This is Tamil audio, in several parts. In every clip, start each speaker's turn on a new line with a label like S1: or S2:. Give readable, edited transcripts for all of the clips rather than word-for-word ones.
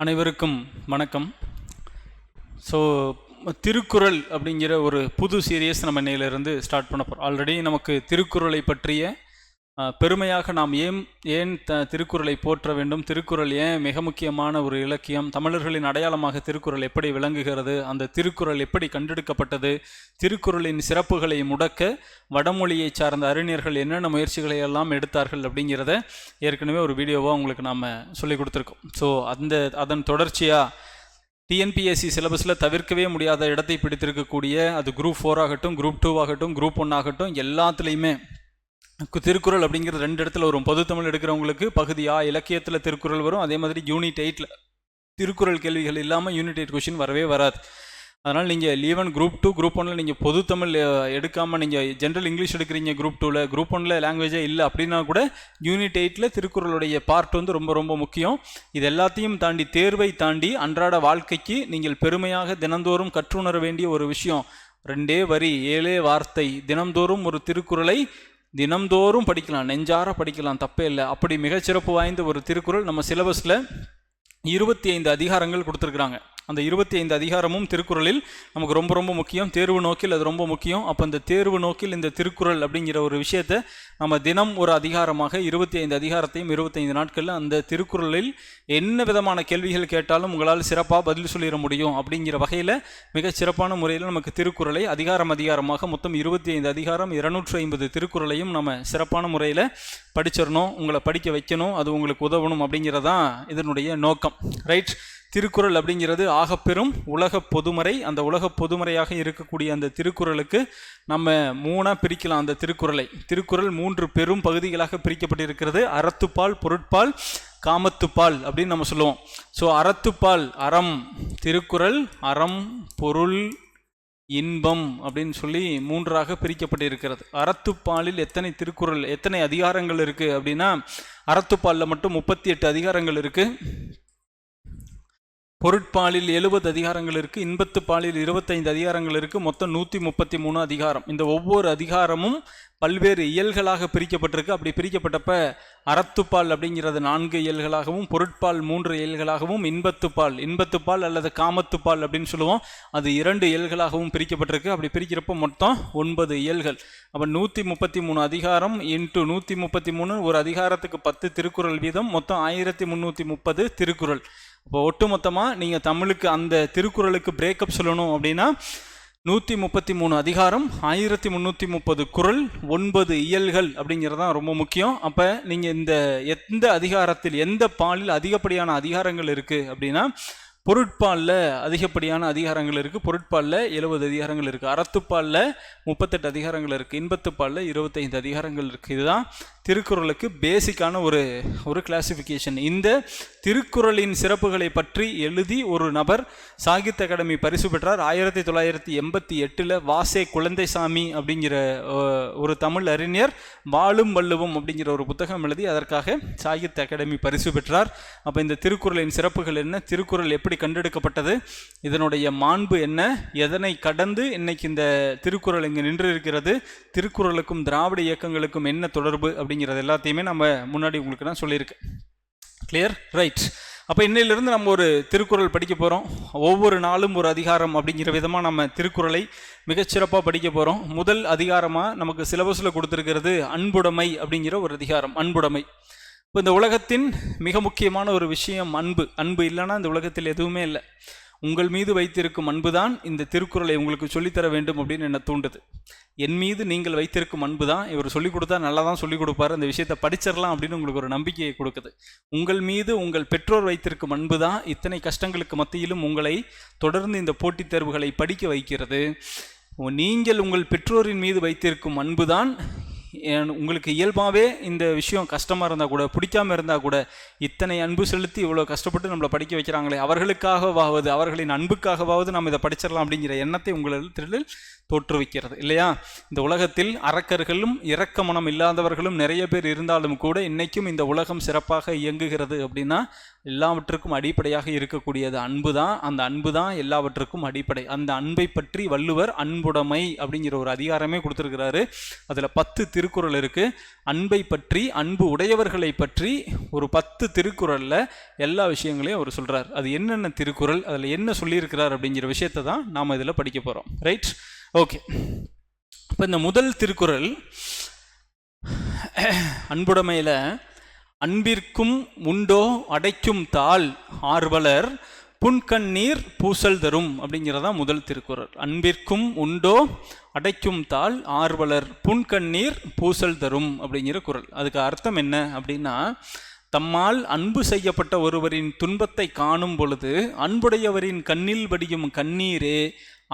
S1: அனைவருக்கும் வணக்கம். ஸோ திருக்குறள் அப்படிங்கிற ஒரு புது சீரியஸ் நம்ம இன்னையிலிருந்து ஸ்டார்ட் பண்ண போகிறோம். ஆல்ரெடி நமக்கு திருக்குறளை பற்றிய பெருமையாக நாம் ஏன் திருக்குறளை போற்ற வேண்டும், திருக்குறள் ஏன் மிக முக்கியமான ஒரு இலக்கியம், தமிழர்களின் அடையாளமாக திருக்குறள் எப்படி விளங்குகிறது, அந்த திருக்குறள் எப்படி கண்டெடுக்கப்பட்டது, திருக்குறளின் சிறப்புகளை முடக்க வடமொழியை சார்ந்த அறிஞர்கள் என்னென்ன முயற்சிகளை எல்லாம் எடுத்தார்கள் அப்படிங்கிறத ஏற்கனவே ஒரு வீடியோவாக உங்களுக்கு நாம் சொல்லி கொடுத்துருக்கோம். ஸோ அதன் தொடர்ச்சியாக டிஎன்பிஎஸ்சி சிலபஸில் தவிர்க்கவே முடியாத இடத்தை பிடித்திருக்கக்கூடிய அது குரூப் 4 ஆகட்டும், குரூப் 2 ஆகட்டும், குரூப் 1 ஆகட்டும், எல்லாத்துலேயுமே திருக்குறள் அப்படிங்கிறது 2 இடத்துல வரும். பொது தமிழ் எடுக்கிறவங்களுக்கு பகுதி ஆ இலக்கியத்தில் திருக்குறள் வரும். அதே மாதிரி யூனிட் 8 திருக்குறள் கேள்விகள் இல்லாமல் யூனிட் 8 கொஷின் வரவே வராது. அதனால் நீங்கள் ஈவன் குரூப் 2 குரூப் 1 நீங்கள் பொது தமிழ் எடுக்காமல் நீங்கள் ஜென்ரல் இங்கிலீஷ் எடுக்கிறீங்க, குரூப் 2 குரூப் 1 லாங்குவேஜே இல்லை அப்படின்னா கூட யூனிட் 8 திருக்குறளுடைய பார்ட் ரொம்ப ரொம்ப முக்கியம். இது எல்லாத்தையும் தாண்டி, தேர்வை தாண்டி அன்றாட வாழ்க்கைக்கு நீங்கள் பெருமையாக தினந்தோறும் கற்றுணர வேண்டிய ஒரு விஷயம். 2 வரி 7 வார்த்தை, தினந்தோறும் ஒரு திருக்குறளை தினம்தோறும் படிக்கலாம், நெஞ்சார படிக்கலாம், தப்பே இல்லை. அப்படி மிகச்சிறப்பு வாய்ந்த ஒரு திருக்குறள். நம்ம சிலபஸில் 25 அதிகாரங்கள் கொடுத்துருக்குறாங்க. அந்த 25 அதிகாரமும் திருக்குறளில் நமக்கு ரொம்ப ரொம்ப முக்கியம். தேர்வு நோக்கில் அது ரொம்ப முக்கியம். அப்போ அந்த தேர்வு நோக்கில் இந்த திருக்குறள் அப்படிங்கிற ஒரு விஷயத்தை நம்ம தினம் ஒரு அதிகாரமாக 25 அதிகாரத்தையும் 25 நாட்களில் அந்த திருக்குறளில் என்ன விதமான கேள்விகள் கேட்டாலும் உங்களால் சிறப்பாக பதில் சொல்லிட முடியும் அப்படிங்கிற வகையில் மிகச் சிறப்பான முறையில் நமக்கு திருக்குறளை அதிகாரமாக மொத்தம் 25 அதிகாரம் 250 திருக்குறளையும் நம்ம சிறப்பான முறையில் படிச்சிடணும், உங்களை படிக்க வைக்கணும், அது உங்களுக்கு உதவணும் அப்படிங்கிறதான் இதனுடைய நோக்கம். ரைட். திருக்குறள் அப்படிங்கிறது ஆகப்பெரும் உலக பொதுமறை. அந்த உலக பொதுமறையாக இருக்கக்கூடிய அந்த திருக்குறளுக்கு நம்ம 3 பிரிக்கலாம். அந்த திருக்குறள் 3 பெரும் பகுதிகளாக பிரிக்கப்பட்டிருக்கிறது. அறத்துப்பால், பொருட்பால், காமத்துப்பால் அப்படின்னு நம்ம சொல்லுவோம். ஸோ அறத்துப்பால் அறம், திருக்குறள் அறம், பொருள், இன்பம் அப்படின்னு சொல்லி 3ஆக பிரிக்கப்பட்டிருக்கிறது. அறத்துப்பாலில் எத்தனை அதிகாரங்கள் இருக்கு அப்படின்னா, அறத்துப்பாலில் மட்டும் 38 அதிகாரங்கள் இருக்கு. பொருட்பாலில் 70 அதிகாரங்கள் இருக்கு. இன்பத்துப்பாலில் 25 அதிகாரங்கள் இருக்கு. மொத்தம் 133 அதிகாரம். இந்த ஒவ்வொரு அதிகாரமும் பல்வேறு இயல்களாக பிரிக்கப்பட்டிருக்கு. அப்படி பிரிக்கப்பட்டப்ப அறத்துப்பால் அப்படிங்கிறது 4 இயல்களாகவும், பொருட்பால் 3 இயல்களாகவும், இன்பத்துப்பால் அல்லது காமத்துப்பால் அப்படின்னு சொல்லுவோம், அது 2 இயல்களாகவும் பிரிக்கப்பட்டிருக்கு. அப்படி பிரிக்கிறப்ப மொத்தம் 9 இயல்கள். அப்போ 133 அதிகாரம் இன்ட்டு 133, ஒரு அதிகாரத்துக்கு 10 திருக்குறள் வீதம், மொத்தம் 1330 திருக்குறள். இப்போ ஒட்டுமொத்தமாக நீங்கள் தமிழுக்கு அந்த திருக்குறளுக்கு பிரேக்கப் சொல்லணும் அப்படின்னா 133 அதிகாரம், 1330 குறள், 9 இயல்கள் அப்படிங்கிறதான் ரொம்ப முக்கியம். அப்போ நீங்கள் எந்த அதிகாரத்தில் எந்த பாலில் அதிகப்படியான அதிகாரங்கள் இருக்குது அப்படின்னா, பொருட்பாலில் அதிகப்படியான அதிகாரங்கள் இருக்குது. பொருட்பாலில் 70 அதிகாரங்கள் இருக்குது. அறத்துப்பாலில் 38 அதிகாரங்கள் இருக்குது. இன்பத்துப்பாலில் 25 அதிகாரங்கள் இருக்குது. இதுதான் திருக்குறளுக்கு பேசிக்கான ஒரு கிளாசிஃபிகேஷன். இந்த திருக்குறளின் சிறப்புகளை பற்றி எழுதி ஒரு நபர் சாகித்ய அகாடமி பரிசு பெற்றார். 1988 வாசே குழந்தைசாமி அப்படிங்கிற ஒரு தமிழ் அறிஞர் வாழும் வள்ளுவம் அப்படிங்கிற ஒரு புத்தகம் எழுதி அதற்காக சாகித்ய அகாடமி பரிசு பெற்றார். அப்போ இந்த திருக்குறளின் சிறப்புகள் என்ன, திருக்குறள் எப்படி கண்டெடுக்கப்பட்டது, இதனுடைய மாண்பு என்ன, எதனை கடந்து இன்னைக்கு இந்த திருக்குறள் இங்கே நின்று இருக்கிறது, திருக்குறளுக்கும் திராவிட இயக்கங்களுக்கும் என்ன தொடர்பு அப்படிங்கிறது எல்லாத்தையுமே நம்ம முன்னாடி உங்களுக்கு நான் சொல்லியிருக்கேன். கிளியர்? ரைட். அப்போ இன்னையிலிருந்து நம்ம ஒரு திருக்குறள் படிக்க போகிறோம். ஒவ்வொரு நாளும் ஒரு அதிகாரம் அப்படிங்கிற விதமாக நம்ம திருக்குறளை மிகச்சிறப்பாக படிக்க போகிறோம். முதல் அதிகாரமாக நமக்கு சிலபஸில் கொடுத்துருக்கிறது அன்புடைமை அப்படிங்கிற ஒரு அதிகாரம். அன்புடைமை. இப்போ இந்த உலகத்தின் மிக முக்கியமான ஒரு விஷயம் அன்பு இல்லைன்னா இந்த உலகத்தில் எதுவுமே இல்லை. உங்கள் மீது வைத்திருக்கும் அன்பு தான் இந்த திருக்குறளை உங்களுக்கு சொல்லித்தர வேண்டும் அப்படின்னு என்ன தூண்டுது. என் மீது நீங்கள் வைத்திருக்கும் அன்பு தான் இவர் சொல்லிக் கொடுத்தா நல்லா தான் சொல்லிக் கொடுப்பாரு, அந்த விஷயத்தை படிச்சிடலாம் அப்படின்னு உங்களுக்கு ஒரு நம்பிக்கையை கொடுக்குது. உங்கள் மீது உங்கள் பெற்றோர் வைத்திருக்கும் அன்பு தான் இத்தனை கஷ்டங்களுக்கு மத்தியிலும் உங்களை தொடர்ந்து இந்த போட்டித் தேர்வுகளை படிக்க வைக்கிறது. நீங்கள் உங்கள் பெற்றோரின் மீது வைத்திருக்கும் அன்பு தான் உங்களுக்கு இயல்பாகவே இந்த விஷயம் கஷ்டமாக இருந்தால் கூட, பிடிக்காமல் இருந்தால் கூட, இத்தனை அன்பு செலுத்தி இவ்வளோ கஷ்டப்பட்டு நம்மளை படிக்க வைக்கிறாங்களே, அவர்களுக்காகவாவது அவர்களின் அன்புக்காகவாவது நம்ம இதை படிச்சிடலாம் அப்படிங்கிற எண்ணத்தை உங்களிடத்தில் தோற்றுவிக்கிறது இல்லையா. இந்த உலகத்தில் அரக்கர்களும் இரக்க மனம் இல்லாதவர்களும் நிறைய பேர் இருந்தாலும் கூட இன்னைக்கும் இந்த உலகம் சிறப்பாக இயங்குகிறது அப்படின்னா எல்லாவற்றுக்கும் அடிப்படையாக இருக்கக்கூடியது அன்பு தான். அந்த அன்பு தான் எல்லாவற்றுக்கும் அடிப்படை. அந்த அன்பை பற்றி வள்ளுவர் அன்புடைமை அப்படிங்கிற ஒரு அதிகாரமே கொடுத்துருக்கிறாரு. அதில் 10 திருக்குறள் இருக்குது. அன்பை பற்றி, அன்பு உடையவர்களை பற்றி ஒரு 10 திருக்குறளில் எல்லா விஷயங்களையும் அவர் சொல்கிறார். அது என்னென்ன திருக்குறள், அதில் என்ன சொல்லியிருக்கிறார் அப்படிங்கிற விஷயத்தை தான் நாம் இதில் படிக்க போகிறோம். Right, okay. இப்போ இந்த முதல் திருக்குறள் அன்புடைமையில் அன்பிற்கும் உண்டோ அடைக்கும் தாள் ஆர்வலர் புன்கண்ணீர் பூசல் தரும் அப்படிங்கிறதா முதல் திருக்குறள். அன்பிற்கும் உண்டோ அடைக்கும் தாள் ஆர்வலர் புன்கண்ணீர் பூசல் தரும் அப்படிங்கிற குறள். அதுக்கு அர்த்தம் என்ன அப்படின்னா, தம்மால் அன்பு செய்யப்பட்ட ஒருவரின் துன்பத்தை காணும் பொழுது அன்புடையவரின் கண்ணில் வடியும் கண்ணீரே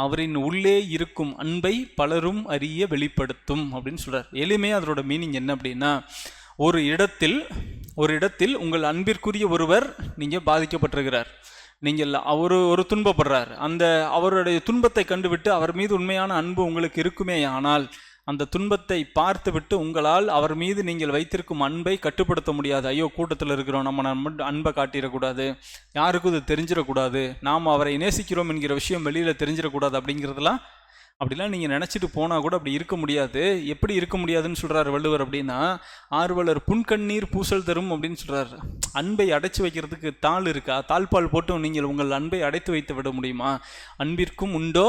S1: அவரின் உள்ளே இருக்கும் அன்பை பலரும் அறிய வெளிப்படுத்தும் அப்படின்னு சொல்றார். எளிமையாக அதோட மீனிங் என்ன அப்படின்னா, ஒரு இடத்தில் உங்கள் அன்பிற்குரிய ஒருவர் நீங்கள் பாதிக்கப்பட்டிருக்கிறார், நீங்கள் ஒரு துன்பப்படுறார். அந்த அவருடைய துன்பத்தை கண்டுவிட்டு அவர் மீது உண்மையான அன்பு உங்களுக்கு இருக்குமே ஆனால் அந்த துன்பத்தை பார்த்து விட்டு உங்களால் அவர் மீது நீங்கள் வைத்திருக்கும் அன்பை கட்டுப்படுத்த முடியாது. ஐயோ, கூட்டத்தில் இருக்கிறோம், நம்ம அன்பை காட்டிடக்கூடாது, யாருக்கும் இது தெரிஞ்சிடக்கூடாது, நாம் அவரை நேசிக்கிறோம் என்கிற விஷயம் வெளியில் தெரிஞ்சிடக்கூடாது அப்படிலாம் நீங்கள் நினச்சிட்டு போனால் கூட அப்படி இருக்க முடியாது. எப்படி இருக்க முடியாதுன்னு சொல்கிறார் வள்ளுவர் அப்படின்னா, ஆர்வலர் புன்கண்ணீர் பூசல் தரும் அப்படின்னு சொல்கிறார். அன்பை அடைச்சி வைக்கிறதுக்கு தாள் இருக்கா? தாழ்பால் போட்டு நீங்கள் உங்கள் அன்பை அடைத்து வைத்து விட முடியுமா? அன்பிற்கும் உண்டோ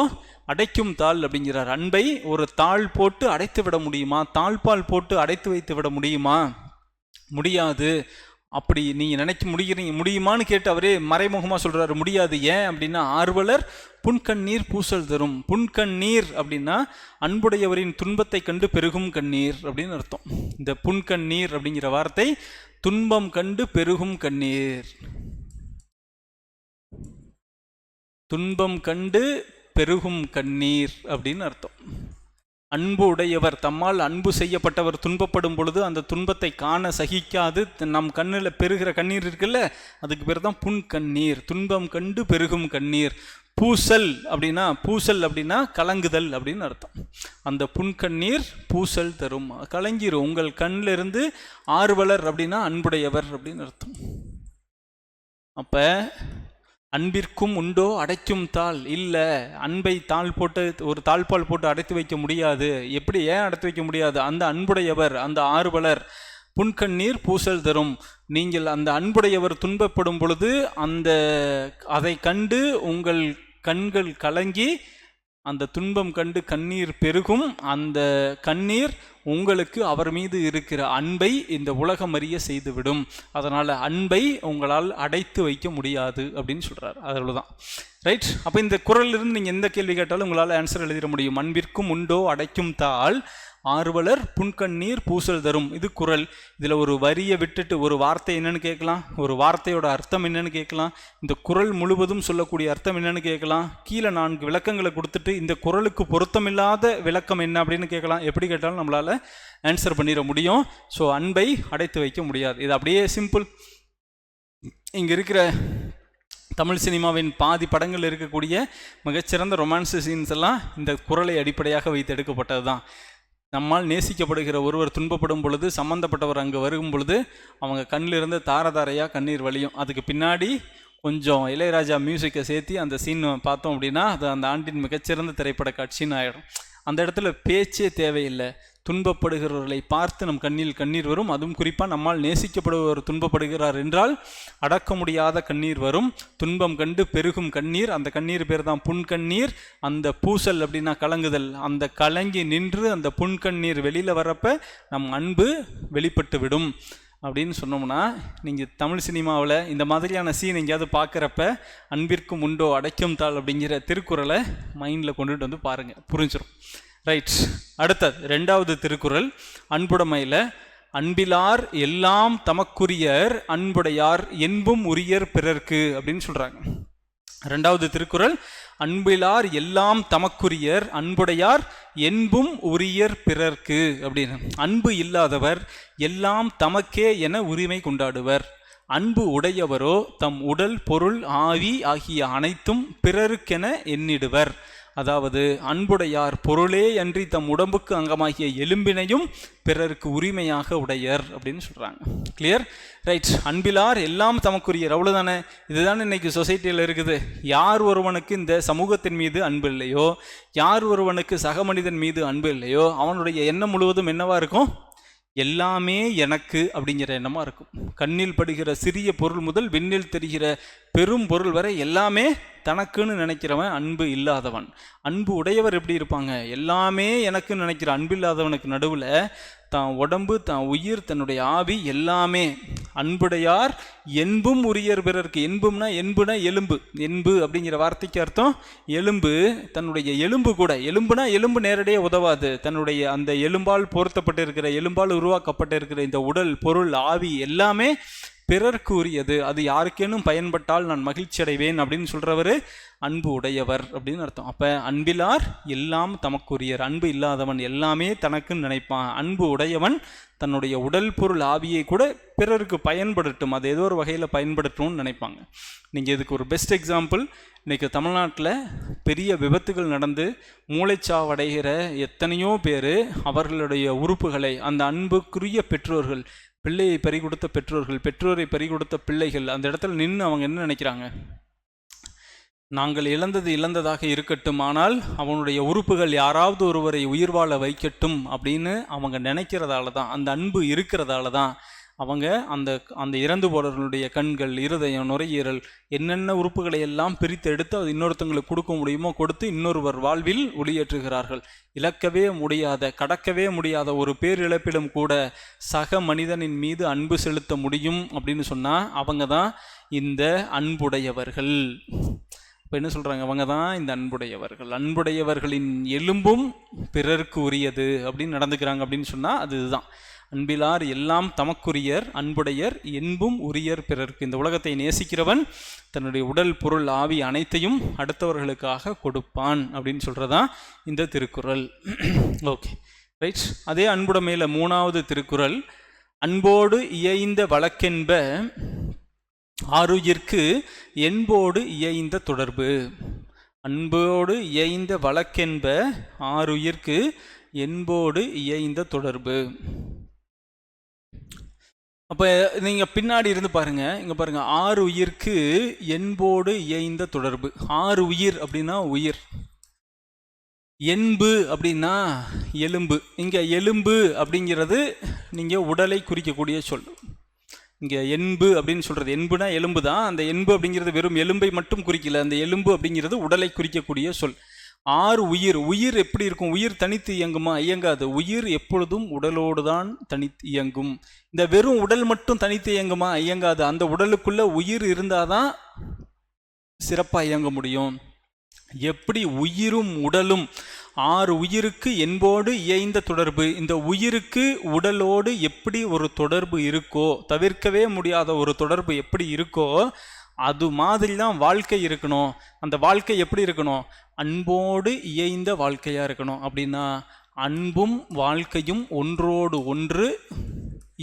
S1: அடைக்கும் தாள் அப்படிங்கிறார். அன்பை ஒரு தாள் போட்டு அடைத்து விட முடியுமா? தாழ்பால் போட்டு அடைத்து வைத்து விட முடியுமா? முடியாது. அப்படி நீங்கள் முடியுமான்னு கேட்டு அவரே மறைமுகமாக சொல்கிறாரு, முடியாது. ஏன் அப்படின்னா, ஆர்வலர் புன்கண்ணீர் பூசல் தரும். புன்கண்ணீர் அப்படின்னா அன்புடையவரின் துன்பத்தை கண்டு பெருகும் கண்ணீர் அப்படின்னு அர்த்தம். இந்த புன்கண்ணீர் அப்படிங்கிற வார்த்தை துன்பம் கண்டு பெருகும் கண்ணீர், துன்பம் கண்டு பெருகும் கண்ணீர் அப்படின்னு அர்த்தம். அன்பு உடையவர், தம்மால் அன்பு செய்யப்பட்டவர் துன்பப்படும் பொழுது அந்த துன்பத்தை காண சகிக்காது நம் கண்ணில் பெருகிற கண்ணீர் இருக்குல்ல, அதுக்கு பேர் தான் புன்கண்ணீர். துன்பம் கண்டு பெருகும் கண்ணீர். பூசல் அப்படின்னா கலங்குதல் அப்படின்னு அர்த்தம். அந்த புன்கண்ணீர் பூசல் தரும், கலங்கிரும் உங்கள் கண்ணில் இருந்து. ஆர்வலர் அப்படின்னா அன்புடையவர் அப்படின்னு அர்த்தம். அப்போ அன்பிற்கும் உண்டோ அடைக்கும் தாள், இல்லை, அன்பை ஒரு தாழ்பால் போட்டு அடைத்து வைக்க முடியாது. எப்படி, ஏன் அடைத்து வைக்க முடியாது? அந்த அன்புடையவர், அந்த ஆர்வலர் புன்கண்ணீர் பூசல் தரும். நீங்கள் அந்த அன்புடையவர் துன்பப்படும் பொழுது அதை கண்டு உங்கள் கண்கள் கலங்கி அந்த துன்பம் கண்டு கண்ணீர் பெருகும். அந்த கண்ணீர் உங்களுக்கு அவர் மீது இருக்கிற அன்பை இந்த உலகம் அறிய செய்துவிடும். அதனால் அன்பை உங்களால் அடைத்து வைக்க முடியாது அப்படின்னு சொல்கிறார். அவ்வளோதான். ரைட். அப்போ இந்த குறளிலிருந்து நீங்கள் எந்த கேள்வி கேட்டாலும் உங்களால் ஆன்சர் எழுதிட முடியும். அன்பிற்கும் உண்டோ அடைக்கும் தாள் ஆர்வலர் புன்கண்ணீர் பூசல் தரும். இது குறள். இதில் ஒரு வரியை விட்டுட்டு ஒரு வார்த்தை என்னன்னு கேட்கலாம், ஒரு வார்த்தையோட அர்த்தம் என்னன்னு கேட்கலாம், இந்த குறள் முழுவதும் சொல்லக்கூடிய அர்த்தம் என்னன்னு கேட்கலாம், கீழே 4 விளக்கங்களை கொடுத்துட்டு இந்த குறளுக்கு பொருத்தமில்லாத விளக்கம் என்ன அப்படின்னு கேட்கலாம். எப்படி கேட்டாலும் நம்மளால் ஆன்சர் பண்ணிட முடியும். ஸோ அன்பை அடைத்து வைக்க முடியாது. இது அப்படியே சிம்பிள். இங்கே இருக்கிற தமிழ் சினிமாவின் பாதி படங்கள் இருக்கக்கூடிய மிகச்சிறந்த ரொமான்ஸ் சீன்ஸ் எல்லாம் இந்த குறளை அடிப்படையாக வைத்து எடுக்கப்பட்டது தான். நம்மால் நேசிக்கப்படுகிற ஒருவர் துன்பப்படும் பொழுது சம்மந்தப்பட்டவர் அங்கே வரும் பொழுது அவங்க கண்ணிலிருந்து தாரதாரையாக கண்ணீர் வழியும். அதுக்கு பின்னாடி கொஞ்சம் இளையராஜா மியூசிக்கை சேர்த்து அந்த சீன் பார்த்தோம் அப்படின்னா அது அந்த ஆண்டின் மிகச்சிறந்த திரைப்பட காட்சின்னு ஆகிடும். அந்த இடத்துல பேச்சே தேவையில்லை. துன்பப்படுகிறவர்களை பார்த்து நம் கண்ணில் கண்ணீர் வரும். அதுவும் குறிப்பாக நம்மால் நேசிக்கப்படுபவர் துன்பப்படுகிறார் என்றால் அடக்க முடியாத கண்ணீர் வரும். துன்பம் கண்டு பெருகும் கண்ணீர், அந்த கண்ணீர் பேர் தான் புன்கண்ணீர். அந்த பூசல் அப்படின்னா கலங்குதல், அந்த கலங்கி நின்று அந்த புன்கண்ணீர் வெளியில் வரப்ப நம் அன்பு வெளிப்பட்டு விடும் அப்படின்னு சொன்னோம்னா, நீங்கள் தமிழ் சினிமாவில் இந்த மாதிரியான சீன் எங்கேயாவது பார்க்குறப்ப அன்பிற்கும் உண்டோ அடைக்கும் தாள் அப்படிங்கிற திருக்குறளை மைண்டில் கொண்டுட்டு வந்து பாருங்கள், புரிஞ்சிடும். ரைட். அடுத்தது 2வது திருக்குறள் அன்புடைமையில் அன்பிலார் எல்லாம் தமக்குரியர் அன்புடையார் என்பும் உரியர் பிறர்க்கு அப்படின்னு சொல்கிறாங்க. 2வது திருக்குறள் அன்பிலார் எல்லாம் தமக்குரியர் அன்புடையார் என்பும் உரியர் பிறர்க்கு அப்படின்னு. அன்பு இல்லாதவர் எல்லாம் தமக்கே என உரிமை கொண்டாடுவர். அன்பு உடையவரோ தம் உடல் பொருள் ஆவி ஆகிய அனைத்தும் பிறருக்கென எண்ணிடுவர். அதாவது அன்புடையார் பொருளே அன்றி தம் உடம்புக்கு அங்கமாகிய எலும்பினையும் பிறருக்கு உரிமையாக உடையர் அப்படின்னு சொல்கிறாங்க. கிளியர்? ரைட். அன்பிலார் எல்லாம் தமக்குரியர், அவ்வளோதானே. இதுதான் இன்னைக்கு சொசைட்டியில் இருக்குது. யார் ஒருவனுக்கு இந்த சமூகத்தின் மீது அன்பு இல்லையோ, யார் ஒருவனுக்கு சக மனிதன் மீது அன்பு இல்லையோ, அவனுடைய எண்ணம் முழுவதும் என்னவா இருக்கும்? எல்லாமே எனக்கு அப்படிங்கிற எண்ணமாக இருக்கும். கண்ணில் படுகிற சிறிய பொருள் முதல் விண்ணில் தெரிகிற பெரும் பொருள் வரை எல்லாமே தனக்குன்னு நினைக்கிறவன் அன்பு இல்லாதவன். அன்பு உடையவர் எப்படி இருப்பாங்க? எல்லாமே எனக்குன்னு நினைக்கிற அன்பில்லாதவனுக்கு நடுவில் தான் உடம்பு, தான் உயிர், தன்னுடைய ஆவி எல்லாமே. அன்புடையார் என்பும் உரியர் பிறருக்கு. என்பும்னா எலும்பு. என்பு அப்படிங்கிற வார்த்தைக்கு அர்த்தம் எலும்பு. தன்னுடைய எலும்பு கூட, எலும்புனா எலும்பு நேரடியாக உதவாது. தன்னுடைய அந்த எலும்பால் பொருத்தப்பட்டு இருக்கிற, எலும்பால் உருவாக்கப்பட்டு இருக்கிற இந்த உடல், பொருள், ஆவி எல்லாமே பிறர்க்கு உரியது. அது யாருக்கேனும் பயன்பட்டால் நான் மகிழ்ச்சி அடைவேன் அப்படின்னு சொல்றவர் அன்பு உடையவர் அப்படின்னு அர்த்தம். அப்ப அன்பிலார் எல்லாம் தமக்குரியர். அன்பு இல்லாதவன் எல்லாமே தனக்குன்னு நினைப்பான். அன்பு உடையவன் தன்னுடைய உடல், பொருள், ஆவியை கூட பிறருக்கு பயன்படுத்தும், அது ஏதோ ஒரு வகையில் பயன்படுத்தணும்னு நினைப்பாங்க. நீங்கள் இதுக்கு ஒரு பெஸ்ட் எக்ஸாம்பிள், இன்றைக்கி தமிழ்நாட்டில் பெரிய விபத்துகள் நடந்து மூளைச்சாவடைகிற எத்தனையோ பேர் அவர்களுடைய உறுப்புகளை அந்த அன்புக்குரிய பெற்றோர்கள், பிள்ளையை பறிகொடுத்த பெற்றோர்கள், பெற்றோரை பறிகொடுத்த பிள்ளைகள் அந்த இடத்துல நின்று அவங்க என்ன நினைக்கிறாங்க? நாங்கள் இழந்ததாக இருக்கட்டும், ஆனால் அவனுடைய உறுப்புகள் யாராவது ஒருவரை உயிர் வாழ வைக்கட்டும் அப்படின்னு அவங்க நினைக்கிறதால தான், அந்த அன்பு இருக்கிறதால தான் அவங்க அந்த இறந்து போனவர்களுடைய கண்கள், இருதயம், நுரையீரல், என்னென்ன உறுப்புகளை எல்லாம் பிரித்து எடுத்து அது இன்னொருத்தங்களுக்கு கொடுக்க முடியுமோ கொடுத்து இன்னொருவர் வாழ்வில் ஒளியேற்றுகிறார்கள். இழக்கவே முடியாத, கடக்கவே முடியாத ஒரு பேரிழப்பிலும் கூட சக மனிதனின் மீது அன்பு செலுத்த முடியும் அப்படின்னு சொன்னால் அவங்க தான் இந்த அன்புடையவர்கள். இப்போ என்ன சொல்கிறாங்க? அவங்க தான் இந்த அன்புடையவர்கள். அன்புடையவர்களின் எலும்பும் பிறருக்கு உரியது அப்படின்னு நடந்துக்கிறாங்க அப்படின்னு சொன்னால் அதுதான். அன்பிலார் எல்லாம் தமக்குரியர், அன்புடையர் என்பும் உரியர் பிறருக்கு. இந்த உலகத்தை நேசிக்கிறவன் தன்னுடைய உடல், பொருள், ஆவி அனைத்தையும் அடுத்தவர்களுக்காக கொடுப்பான் அப்படின்னு சொல்கிறதான் இந்த திருக்குறள். Okay, right. அதே அன்புடைமையில் 3வது திருக்குறள், அன்போடு இயைந்த வழக்கென்ப ஆருயிர்க்கு என்போடு இயைந்த தொடர்பு. அன்போடு இயைந்த வழக்கென்ப ஆருயிர்க்கு என்போடு இயைந்த தொடர்பு. அப்போ நீங்கள் பின்னாடி இருந்து பாருங்கள், இங்கே பாருங்கள், 6 உயிர்க்கு என்போடு இயைந்த தொடர்பு. 6 உயிர் அப்படின்னா உயிர், என்பு அப்படின்னா எலும்பு. இங்கே எலும்பு அப்படிங்கிறது நீங்கள் உடலை குறிக்கக்கூடிய சொல். இங்கே என்பு அப்படின்னு சொல்கிறது, என்புனா எலும்பு தான். அந்த என்பு அப்படிங்கிறது வெறும் எலும்பை மட்டும் குறிக்கல, அந்த எலும்பு அப்படிங்கிறது உடலை குறிக்கக்கூடிய சொல். 6 உயிர். உயிர் எப்படி இருக்கும்? உயிர் தனித்து இயங்குமா? இயங்காது. உயிர் எப்பொழுதும் உடலோடு தான் தனித்து இயங்கும். இந்த வெறும் உடல் மட்டும் தனித்து இயங்குமா? இயங்காது. அந்த உடலுக்குள்ள உயிர் இருந்தாதான் சிறப்பாக இயங்க முடியும். எப்படி உயிரும் உடலும் 6 உயிருக்கு என்போடு இயைந்த தொடர்பு. இந்த உயிருக்கு உடலோடு எப்படி ஒரு தொடர்பு இருக்கோ, தவிர்க்கவே முடியாத ஒரு தொடர்பு எப்படி இருக்கோ, அது மாதிரி தான் வாழ்க்கை இருக்கணும். அந்த வாழ்க்கை எப்படி இருக்கணும்? அன்போடு இயைந்த வாழ்க்கையாக இருக்கணும். அப்படின்னா அன்பும் வாழ்க்கையும் ஒன்றோடு ஒன்று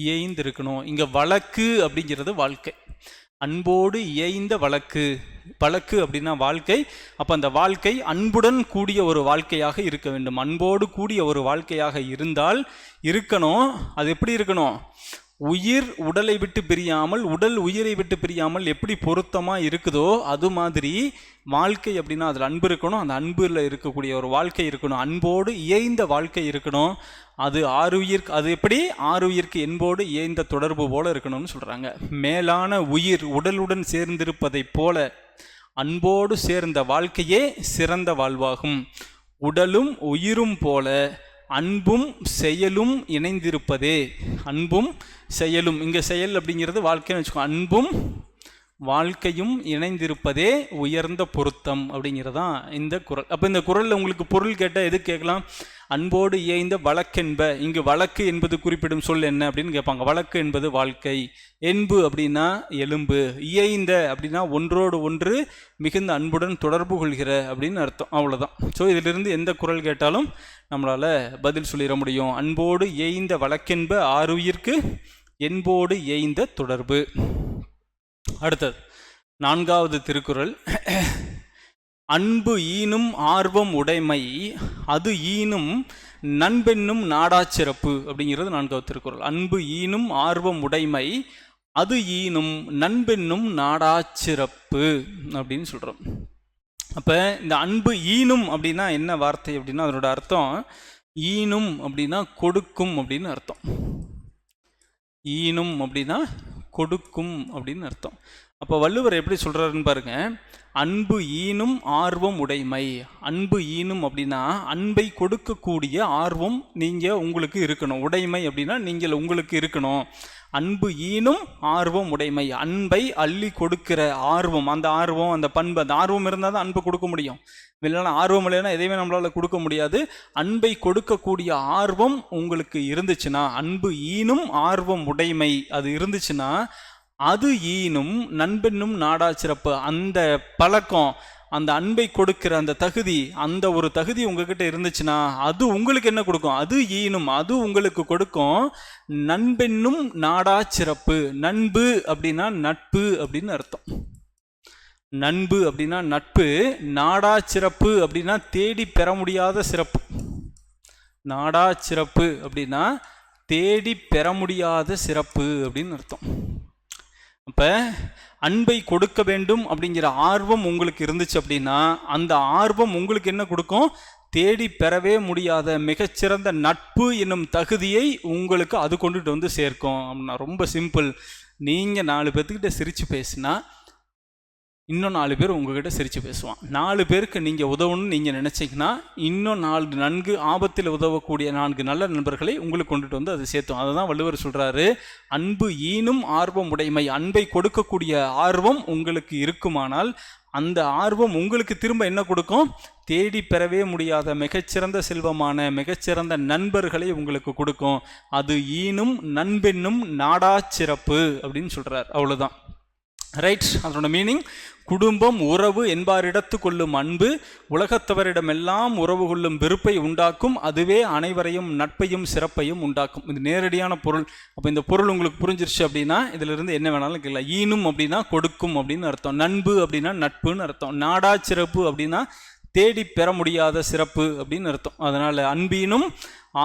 S1: இயைந்து இருக்கணும். இங்கே வழக்கு அப்படிங்கிறது வாழ்க்கை. அன்போடு இயைந்த வழக்கு. வழக்கு அப்படின்னா வாழ்க்கை. அப்போ அந்த வாழ்க்கை அன்புடன் கூடிய ஒரு வாழ்க்கையாக இருக்க வேண்டும். அன்போடு கூடிய ஒரு வாழ்க்கையாக இருந்தால் இருக்கணும். அது எப்படி இருக்கணும்? உயிர் உடலை விட்டு பிரியாமல், உடல் உயிரை விட்டு பிரியாமல் எப்படி பொருத்தமாக இருக்குதோ அது மாதிரி வாழ்க்கை அப்படின்னா அதில் அன்பு இருக்கணும். அந்த அன்பில் இருக்கக்கூடிய ஒரு வாழ்க்கை இருக்கணும். அன்போடு இயைந்த வாழ்க்கை இருக்கணும். அது 6 உயிர்க்கு, அது எப்படி 6 உயிர்க்கு என்போடு இயைந்த தொடர்பு போல இருக்கணும்னு சொல்கிறாங்க. மேலான உயிர் உடலுடன் சேர்ந்திருப்பதை போல அன்போடு சேர்ந்த வாழ்க்கையே சிறந்த வாழ்வாகும். உடலும் உயிரும் போல அன்பும் செயலும் இணைந்திருப்பதே. அன்பும் செயலும், இங்கே செயல் அப்படிங்கிறது வாழ்க்கைன்னு வச்சுக்கோ. அன்பும் வாழ்க்கையும் இணைந்திருப்பதே உயர்ந்த பொருத்தம் அப்படிங்கிறதான் இந்த குறள். அப்போ இந்த குறளில் உங்களுக்கு பொருள் கேட்டால் எது கேட்கலாம்? அன்போடு இயைந்த வழக்கென்ப. இங்கு வழக்கு என்பது குறிப்பிடும் சொல் என்ன அப்படின்னு கேட்பாங்க. வழக்கு என்பது வாழ்க்கை. என்பு அப்படின்னா எலும்பு. இயைந்த அப்படின்னா ஒன்றோடு ஒன்று மிகுந்த அன்புடன் தொடர்பு கொள்கிற அப்படின்னு அர்த்தம். அவ்வளோதான். ஸோ இதிலிருந்து எந்த குறள் கேட்டாலும் நம்மளால் பதில் சொல்லிட முடியும். அன்போடு இயைந்த வழக்கென்ப 6 உயிர்க்கு என்போடு இயைந்த தொடர்பு. அடுத்தது 4வது திருக்குறள். அன்பு ஈனும் ஆர்வம் உடைமை அது ஈனும் நண்பென்னும் நாடாச்சிறப்பு அப்படிங்கிறது 4வது திருக்குறள். அன்பு ஈனும் ஆர்வம் உடைமை அது ஈனும் நண்பென்னும் நாடாச்சிறப்பு அப்படின்னு சொல்கிறோம். அப்போ இந்த அன்பு ஈனும் அப்படின்னா என்ன வார்த்தை அப்படின்னா அதனோட அர்த்தம் ஈனும் அப்படின்னா கொடுக்கும் அப்படின்னு அர்த்தம். ஈனும் அப்படின்னா கொடுக்கும் அப்படின்னு அர்த்தம். அப்போ வள்ளுவர் எப்படி சொல்கிறாருன்னு பாருங்க, அன்பு ஈனும் ஆர்வம் உடைமை. அன்பு ஈனும் அப்படின்னா அன்பை கொடுக்கக்கூடிய ஆர்வம் நீங்கள் உங்களுக்கு இருக்கணும். உடைமை அப்படின்னா நீங்கள் உங்களுக்கு இருக்கணும். அன்பு ஈனும் ஆர்வம் உடைமை, அன்பை அள்ளி கொடுக்கிற ஆர்வம், அந்த ஆர்வம் அந்த பண்பு, அந்த ஆர்வம் இருந்தால் தான் அன்பை கொடுக்க முடியும். இல்லைன்னா ஆர்வம் இல்லைன்னா எதையுமே நம்மளால் கொடுக்க முடியாது. அன்பை கொடுக்கக்கூடிய ஆர்வம் உங்களுக்கு இருந்துச்சுன்னா, அன்பு ஈனும் ஆர்வம் உடைமை அது இருந்துச்சுன்னா அது ஈனும் நண்பென்னும் நாடாச்சிறப்பு. அந்த பழக்கம், அந்த அன்பை கொடுக்கிற அந்த தகுதி, அந்த ஒரு தகுதி உங்ககிட்ட இருந்துச்சுன்னா அது உங்களுக்கு என்ன கொடுக்கும்? அது ஈனும், அது உங்களுக்கு கொடுக்கும் நண்பென்னும் நாடாச்சிறப்பு. நண்பு அப்படின்னா நட்பு அப்படின்னு அர்த்தம். நண்பு அப்படின்னா நட்பு. நாடாச்சிறப்பு அப்படின்னா தேடி பெற முடியாத சிறப்பு. நாடாச்சிறப்பு அப்படின்னா தேடி பெற முடியாத சிறப்பு அப்படின்னு அர்த்தம். அப்போ அன்பை கொடுக்க வேண்டும் அப்படிங்கிற ஆர்வம் உங்களுக்கு இருந்துச்சு அப்படின்னா அந்த ஆர்வம் உங்களுக்கு என்ன கொடுக்கும்? தேடி பெறவே முடியாத மிகச்சிறந்த நட்பு என்னும் தகுதியை உங்களுக்கு அது கொண்டுட்டு வந்து சேர்க்கும். அப்படின்னா ரொம்ப சிம்பிள். நீங்கள் 4 பேர்த்துக்கிட்ட சிரித்து பேசினா இன்னும் 4 பேர் உங்ககிட்ட சிரித்து பேசுவான். 4 பேருக்கு நீங்கள் உதவணும்னு நீங்கள் நினச்சிங்கன்னா இன்னும் 4 நன்கு ஆபத்தில் உதவக்கூடிய 4 நல்ல நண்பர்களை உங்களுக்கு கொண்டுட்டு வந்து அது சேர்த்தோம். அதை தான் வள்ளுவர் சொல்கிறாரு, அன்பு ஈனும் ஆர்வம் உடைமை. அன்பை கொடுக்கக்கூடிய ஆர்வம் உங்களுக்கு இருக்குமானால் அந்த ஆர்வம் உங்களுக்கு திரும்ப என்ன கொடுக்கும்? தேடி பெறவே முடியாத மிகச்சிறந்த செல்வமான மிகச்சிறந்த நண்பர்களை உங்களுக்கு கொடுக்கும். அது ஈனும் நண்பென்னும் நாடாச்சிறப்பு அப்படின்னு சொல்கிறார். அவ்வளோதான், ரைட். அதனோட மீனிங், குடும்பம் உறவு என்பாரிடத்து கொள்ளும் அன்பு உலகத்தவரிடமெல்லாம் உறவு கொள்ளும் வெறுப்பை உண்டாக்கும், அதுவே அனைவரையும் நட்பையும் சிறப்பையும் உண்டாக்கும். இது நேரடியான பொருள். அப்போ இந்த பொருள் உங்களுக்கு புரிஞ்சிருச்சு அப்படின்னா இதிலிருந்து என்ன வேணாலும் கேட்கலாம். ஈனும் அப்படின்னா கொடுக்கும் அப்படின்னு அர்த்தம். நண்பு அப்படின்னா நட்புன்னு அர்த்தம். நாடா சிறப்பு அப்படின்னா தேடி பெற முடியாத சிறப்பு அப்படின்னு அர்த்தம். அதனால் அன்பீனும்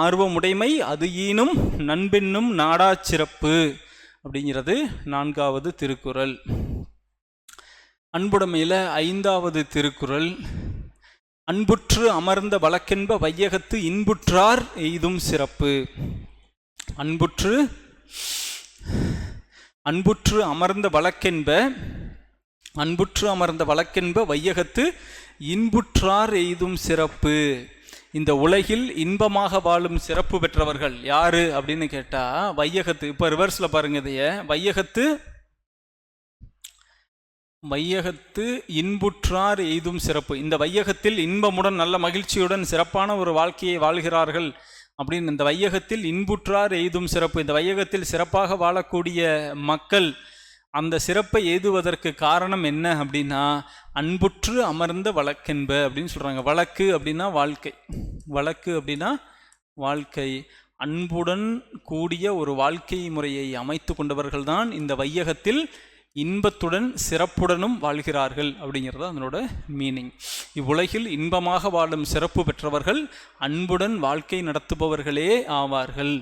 S1: ஆர்வம் உடைமை அது ஈனும் நண்பென்னும் நாடா சிறப்பு அப்படிங்கிறது 4வது திருக்குறள். அன்புடைமையில் 5வது திருக்குறள், அன்புற்று அமர்ந்த வழக்கென்ப வையகத்து இன்புற்றார் எய்தும் சிறப்பு. அன்புற்று அமர்ந்த வழக்கென்ப வையகத்து இன்புற்றார் எய்தும் சிறப்பு. இந்த உலகில் இன்பமாக வாழும் சிறப்பு பெற்றவர்கள் யாரு அப்படின்னு கேட்டா வையகத்து. இப்போ ரிவர்ஸ்ல பாருங்க, இதைய வையகத்து இன்புற்றார் எய்தும் சிறப்பு. இந்த வையகத்தில் இன்பமுடன் நல்ல மகிழ்ச்சியுடன் சிறப்பான ஒரு வாழ்க்கையை வாழ்கிறார்கள் அப்படின்னு இந்த வையகத்தில் இன்புற்றார் எய்தும் சிறப்பு. இந்த வையகத்தில் சிறப்பாக வாழக்கூடிய மக்கள் அந்த சிறப்பை எய்துவதற்கு காரணம் என்ன அப்படின்னா அன்புற்று அமர்ந்த வழக்கென்ப அப்படின்னு சொல்கிறாங்க. வழக்கு அப்படின்னா வாழ்க்கை, வழக்கு அப்படின்னா வாழ்க்கை. அன்புடன் கூடிய ஒரு வாழ்க்கை முறையை அமைத்து கொண்டவர்கள் தான் இந்த வையகத்தில் இன்பத்துடன் சிறப்புடனும் வாழ்கிறார்கள் அப்படிங்கிறது அதனோட மீனிங். இவ்வுலகில் இன்பமாக வாழும் சிறப்பு பெற்றவர்கள் அன்புடன் வாழ்க்கை நடத்துபவர்களே ஆவார்கள்.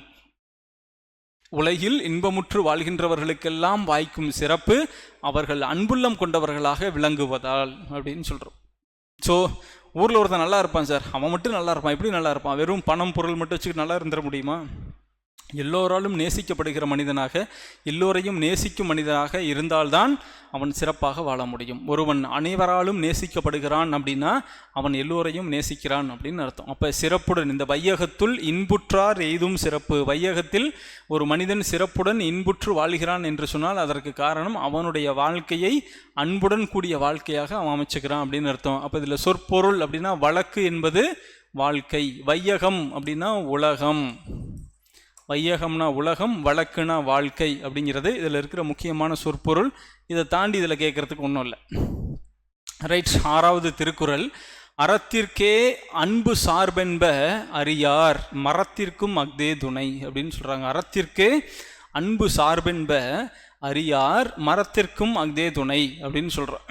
S1: உலகில் இன்பமுற்று வாழ்கின்றவர்களுக்கெல்லாம் வாய்க்கும் சிறப்பு அவர்கள் அன்புள்ளம் கொண்டவர்களாக விளங்குவதால் அப்படின்னு சொல்கிறோம். ஸோ ஊரில் ஒருத்தன் நல்லா இருப்பான் சார், அவன் மட்டும் நல்லா இருப்பான். எப்படி நல்லா இருப்பான்? வெறும் பணம் பொருள் மட்டும் வச்சுக்கிட்டு நல்லா இருந்துட முடியுமா? எல்லோராலும் நேசிக்கப்படுகிற மனிதனாக, எல்லோரையும் நேசிக்கும் மனிதனாக இருந்தால்தான் அவன் சிறப்பாக வாழ முடியும். ஒருவன் அனைவராலும் நேசிக்கப்படுகிறான் அப்படின்னா அவன் எல்லோரையும் நேசிக்கிறான் அப்படின்னு அர்த்தம். அப்போ சிறப்புடன் இந்த வையகத்துள் இன்புற்றார் எய்தும் சிறப்பு. வையகத்தில் ஒரு மனிதன் சிறப்புடன் இன்புற்று வாழ்கிறான் என்று சொன்னால் அதற்கு காரணம் அவனுடைய வாழ்க்கையை அன்புடன் கூடிய வாழ்க்கையாக அவன் அமைச்சுக்கிறான் அப்படின்னு அர்த்தம். அப்போ இதில் சொற்பொருள் அப்படின்னா வழக்கு என்பது வாழ்க்கை, வையகம் அப்படின்னா உலகம், வையகம்னா உலகம், வழக்குனா வாழ்க்கை அப்படிங்கிறது இதில் இருக்கிற முக்கியமான சொற்பொருள். இதை தாண்டி இதில் கேட்கறதுக்கு ஒன்றும் இல்லை, ரைட். 6வது திருக்குறள், அறத்திற்கே அன்பு சார்பென்ப அறியார் மரத்திற்கும் அஃதே துணை அப்படின்னு சொல்கிறாங்க. அறத்திற்கே அன்பு சார்பென்ப அறியார் மரத்திற்கும் அஃதே துணை அப்படின்னு சொல்கிறோம்.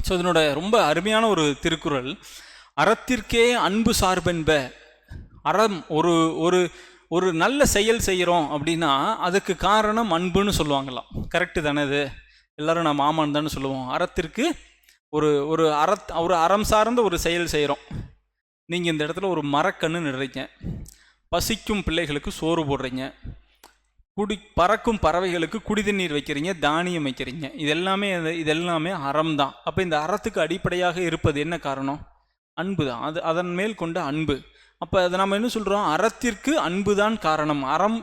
S1: ஸோ இதனோட ரொம்ப அருமையான ஒரு திருக்குறள். அறத்திற்கே அன்பு சார்பென்ப. அறம் ஒரு ஒரு ஒரு நல்ல செயல் செய்கிறோம் அப்படின்னா அதுக்கு காரணம் அன்புன்னு சொல்லுவாங்களாம். கரெக்டு தானே? இது எல்லாரும் நம்ம ஆமான்னு தானே சொல்லுவோம். அறத்திற்கு ஒரு ஒரு ஒரு அறம் சார்ந்த ஒரு செயல் செய்கிறோம். நீங்கள் இந்த இடத்துல ஒரு மரக்கன்று நடுறீங்க, பசிக்கும் பிள்ளைகளுக்கு சோறு போடுறீங்க, பறக்கும் பறவைகளுக்கு குடிதண்ணீர் வைக்கிறீங்க, தானியம் வைக்கிறீங்க. இதெல்லாமே அறம் தான். அப்போ இந்த அறத்துக்கு அடிப்படையாக இருப்பது என்ன காரணம்? அன்பு தான். அதன் மேல் கொண்ட அன்பு. அப்போ அதை நம்ம என்ன சொல்கிறோம்? அறத்திற்கு அன்பு தான் காரணம்,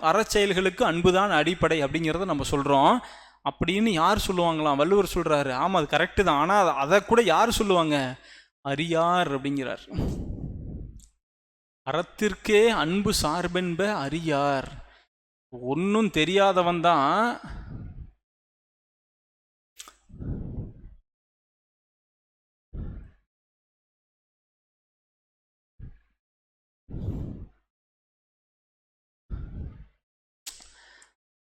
S1: அறச்செயல்களுக்கு அன்பு தான் அடிப்படை அப்படிங்கிறத நம்ம சொல்கிறோம். அப்படின்னு யார் சொல்லுவாங்களாம்? வள்ளுவர் சொல்கிறாரு. ஆமாம், அது கரெக்டு தான். ஆனால் அதை கூட யார் சொல்லுவாங்க? அரியார் அப்படிங்கிறார். அறத்திற்கே அன்பு சார்பென்ப அரியார். ஒன்றும் தெரியாதவன் தான்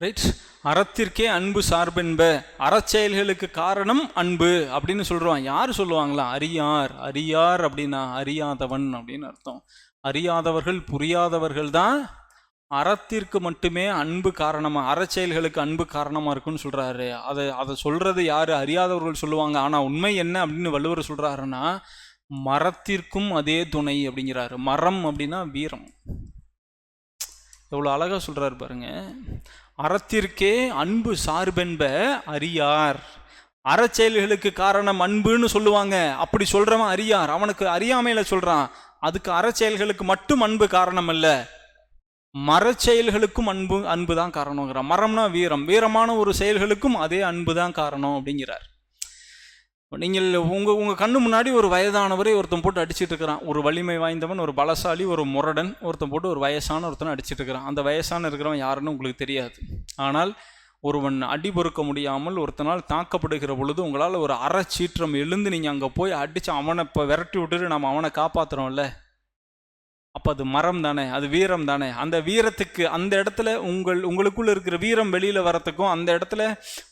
S1: ரைட். அறத்திற்கே அன்பு சார்பென்ப, அறச்செயல்களுக்கு காரணம் அன்பு அப்படின்னு சொல்றான். யார் சொல்லுவாங்களா? அரியார். அரியார் அப்படின்னா அறியாதவன் அப்படின்னு அர்த்தம். அறியாதவர்கள், புரியாதவர்கள் தான் அறத்திற்கு மட்டுமே அன்பு காரணமா, அறச்செயல்களுக்கு அன்பு காரணமா இருக்குன்னு சொல்றாரு. அதை சொல்றது யாரு? அறியாதவர்கள் சொல்லுவாங்க. ஆனா உண்மை என்ன அப்படின்னு வள்ளுவர் சொல்றாருன்னா, மரத்திற்கும் அதே துணை அப்படிங்கிறாரு. மரம் அப்படின்னா வீரம். எவ்வளோ அழகா சொல்றாரு பாருங்க. அறத்திற்கே அன்பு சார்பென்ப அரியார். அறச்செயல்களுக்கு காரணம் அன்புன்னு சொல்லுவாங்க. அப்படி சொல்றவன் அரியார். அவனுக்கு அறியாமையில சொல்றான். அதுக்கு அறச்செயல்களுக்கு மட்டும் அன்பு காரணம் அல்ல, மரச்செயல்களுக்கும் அன்பு தான் காரணங்கிறார். மரம்னா வீரம், வீரமான ஒரு செயல்களுக்கும் அதே அன்பு தான் காரணம் அப்படிங்கிறார். நீங்கள் உங்கள் கண்ணு முன்னாடி ஒரு வயதானவரை ஒருத்தன் போட்டு அடிச்சுட்டு இருக்கிறான். ஒரு வலிமை வாய்ந்தவன், ஒரு பலசாலி, ஒரு முரடன் ஒருத்தன் போட்டு ஒரு வயசான ஒருத்தனை அடிச்சுட்டு இருக்கிறான். அந்த வயசான இருக்கிறவன் யாருன்னு உங்களுக்கு தெரியாது. ஆனால் ஒருவன் அடி பொறுக்க முடியாமல் ஒருத்தனால் தாக்கப்படுகிற பொழுது உங்களால் ஒரு அறச்சீற்றம் எழுந்து நீங்கள் அங்கே போய் அடித்து அவனை இப்போ விரட்டி விட்டுட்டு நம்ம அவனை காப்பாற்றுறோம்ல, அப்போ அது மரம் தானே, அது வீரம் தானே. அந்த வீரத்துக்கு அந்த இடத்துல உங்களுக்குள்ள இருக்கிற வீரம் வெளியில் வரத்துக்கும், அந்த இடத்துல